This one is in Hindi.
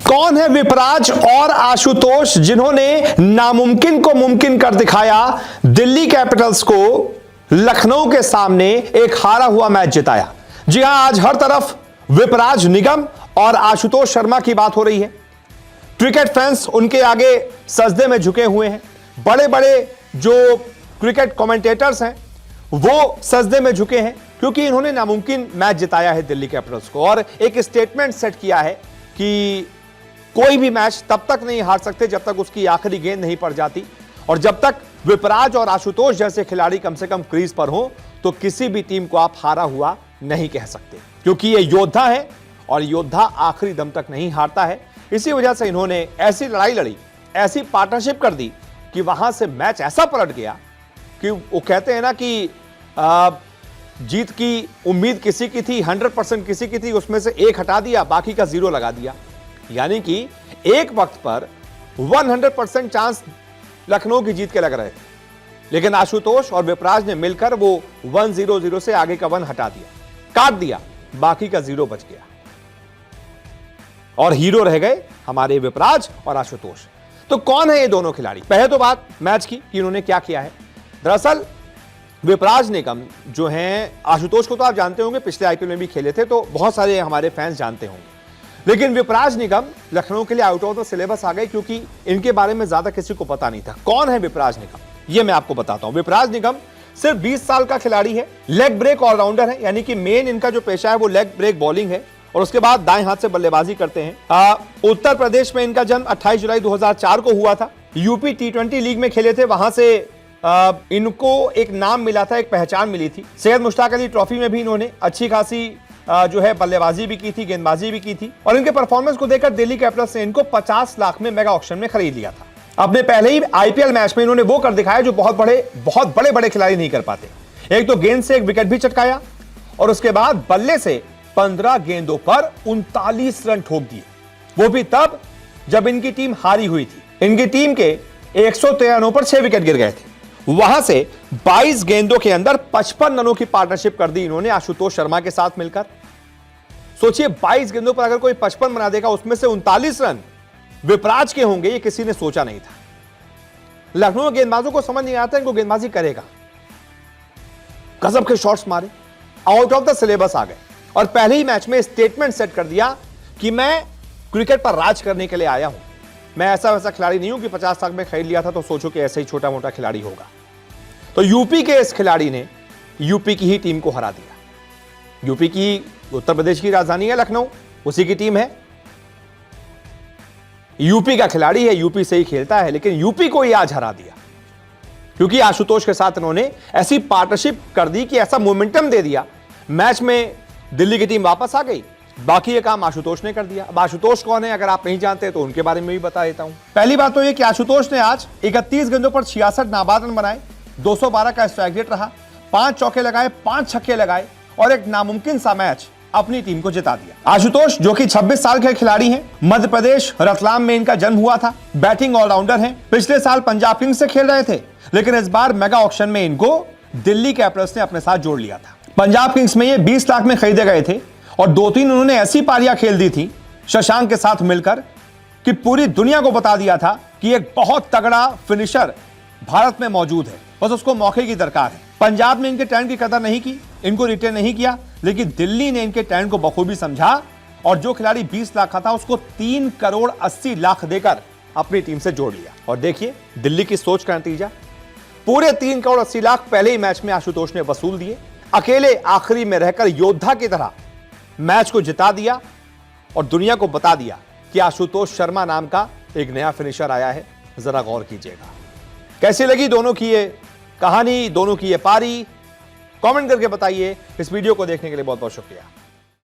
कौन है विपराज और आशुतोष जिन्होंने नामुमकिन को मुमकिन कर दिखाया, दिल्ली कैपिटल्स को लखनऊ के सामने एक हारा हुआ मैच जिताया। जी हां, आज हर तरफ विपराज निगम और आशुतोष शर्मा की बात हो रही है। क्रिकेट फैंस उनके आगे सजदे में झुके हुए हैं। बड़े बड़े जो क्रिकेट कमेंटेटर्स हैं वो सजदे में झुके हैं क्योंकि इन्होंने नामुमकिन मैच जिताया है दिल्ली कैपिटल्स को, और एक स्टेटमेंट सेट किया है कि कोई भी मैच तब तक नहीं हार सकते जब तक उसकी आखिरी गेंद नहीं पड़ जाती, और जब तक विपराज और आशुतोष जैसे खिलाड़ी कम से कम क्रीज पर हो तो किसी भी टीम को आप हारा हुआ नहीं कह सकते, क्योंकि ये योद्धा है और योद्धा आखिरी दम तक नहीं हारता है। इसी वजह से इन्होंने ऐसी लड़ाई लड़ी, ऐसी पार्टनरशिप कर दी कि वहां से मैच ऐसा पलट गया कि वो कहते हैं ना कि जीत की उम्मीद किसी की थी, 100% किसी की थी, उसमें से एक हटा दिया, बाकी का 0 लगा दिया। यानी कि एक वक्त पर 100% चांस लखनऊ की जीत के लग रहे थे, लेकिन आशुतोष और विपराज ने मिलकर वो 1-0-0 से आगे का 1 हटा दिया, काट दिया, बाकी का 0 बच गया और हीरो रह गए हमारे विपराज और आशुतोष। तो कौन है ये दोनों खिलाड़ी? पहले तो बात मैच की कि इन्होंने क्या किया है। दरअसल विपराज निगम जो हैं, आशुतोष को तो आप जानते होंगे, पिछले आईपीएल में भी खेले थे तो बहुत सारे हमारे फैंस जानते होंगे, लेकिन विपराज निगम लखनऊ के लिए आउट ऑफ द सिलेबस आ गए क्योंकि इनके बारे में ज्यादा किसी को पता नहीं था। कौन है विपराज निगम, ये मैं आपको बताता हूं। विपराज निगम सिर्फ 20 साल का खिलाड़ी है, लेग ब्रेक ऑलराउंडर है, यानी कि मेन इनका जो पेशा है वो लेग ब्रेक बॉलिंग है, और उसके बाद दाएं हाथ से बल्लेबाजी करते हैं। उत्तर प्रदेश में इनका जन्म 28 जुलाई 2004 को हुआ था। यूपी T20 लीग में खेले थे, वहां से इनको एक नाम मिला था, एक पहचान मिली थी। सैयद मुश्ताक अली ट्रॉफी में भी इन्होंने अच्छी खासी जो है बल्लेबाजी भी की थी, गेंदबाजी भी की थी, और इनके परफॉर्मेंस को देखकर दिल्ली कैपिटल्स ने इनको 50 लाख में मेगा ऑक्शन में खरीद लिया था। अपने पहले ही आईपीएल मैच में इन्होंने वो कर दिखाया जो बहुत बड़े खिलाड़ी नहीं कर पाते। एक तो गेंद से एक विकेट भी चटकाया, और उसके बाद बल्ले से 15 गेंदों पर 39 रन ठोक दिए, वो भी तब जब इनकी टीम हारी हुई थी। इनकी टीम के 113 रनों पर 6 विकेट गिर गए थे। वहां से 22 गेंदों के अंदर 55 रनों की पार्टनरशिप कर दी इन्होंने आशुतोष शर्मा के साथ मिलकर। सोचिए, 22 गेंदों पर अगर कोई 55 बना देगा, उसमें से 39 रन विपराज के होंगे, ये किसी ने सोचा नहीं था। लखनऊ गेंदबाजों को समझ नहीं आता इनको गेंदबाजी करेगा। गजब के शॉट्स मारे, आउट ऑफ द सिलेबस आ गए, और पहले ही मैच में स्टेटमेंट सेट कर दिया कि मैं क्रिकेट पर राज करने के लिए आया हूं। मैं ऐसा वैसा खिलाड़ी नहीं हूं कि 50 लाख में खरीद लिया था तो सोचो कि ऐसे ही छोटा मोटा खिलाड़ी होगा। तो यूपी के इस खिलाड़ी ने यूपी की ही टीम को हरा दिया। यूपी की, उत्तर प्रदेश की राजधानी है लखनऊ, उसी की टीम है, यूपी का खिलाड़ी है, यूपी से ही खेलता है, लेकिन यूपी को ही आज हरा दिया क्योंकि आशुतोष के साथ इन्होंने ऐसी पार्टनरशिप कर दी कि ऐसा मोमेंटम दे दिया, मैच में दिल्ली की टीम वापस आ गई। बाकी ये काम आशुतोष ने कर दिया। अब आशुतोष कौन है, अगर आप नहीं जानते तो उनके बारे में भी बता देता हूं। पहली बात तो ये कि आशुतोष ने आज 31 गेंदों पर 66 नाबाद रन बनाए, 212 का स्ट्राइक रेट रहा, 5 चौके लगाए, 5 छक्के लगाए, और एक नामुमकिन सा मैच अपनी टीम को जिता दिया। आशुतोष जो कि 26 साल के खिलाड़ी हैं, मध्य प्रदेश रतलाम में इनका जन्म हुआ था, बैटिंग ऑलराउंडर हैं, पिछले साल पंजाब किंग्स से खेल रहे थे, लेकिन इस बार मेगा ऑक्शन में इनको दिल्ली कैपिटल्स ने अपने साथ जोड़ लिया था। पंजाब किंग्स में ये 20 लाख में खरीदे गए थे, और 2-3 उन्होंने ऐसी पारियां खेल दी थी शशांक के साथ मिलकर कि पूरी दुनिया को बता दिया था कि एक बहुत तगड़ा फिनिशर भारत में मौजूद है, बस उसको मौके की दरकार है। पंजाब ने इनके टैलेंट की कदर नहीं की, इनको रिटेन नहीं किया, लेकिन दिल्ली ने इनके टैलेंट को बखूबी समझा, और जो खिलाड़ी 20 लाख का था उसको 3 करोड़ 80 लाख देकर अपनी टीम से जोड़ लिया। और देखिए दिल्ली की सोच का नतीजा, पूरे 3 करोड़ 80 लाख पहले ही मैच में आशुतोष ने वसूल दिए। अकेले आखिरी में रहकर योद्धा की तरह मैच को जिता दिया और दुनिया को बता दिया कि आशुतोष शर्मा नाम का एक नया फिनिशर आया है। जरा गौर कीजिएगा। कैसी लगी दोनों की ये कहानी, दोनों की ये पारी? कमेंट करके बताइए। इस वीडियो को देखने के लिए बहुत बहुत शुक्रिया।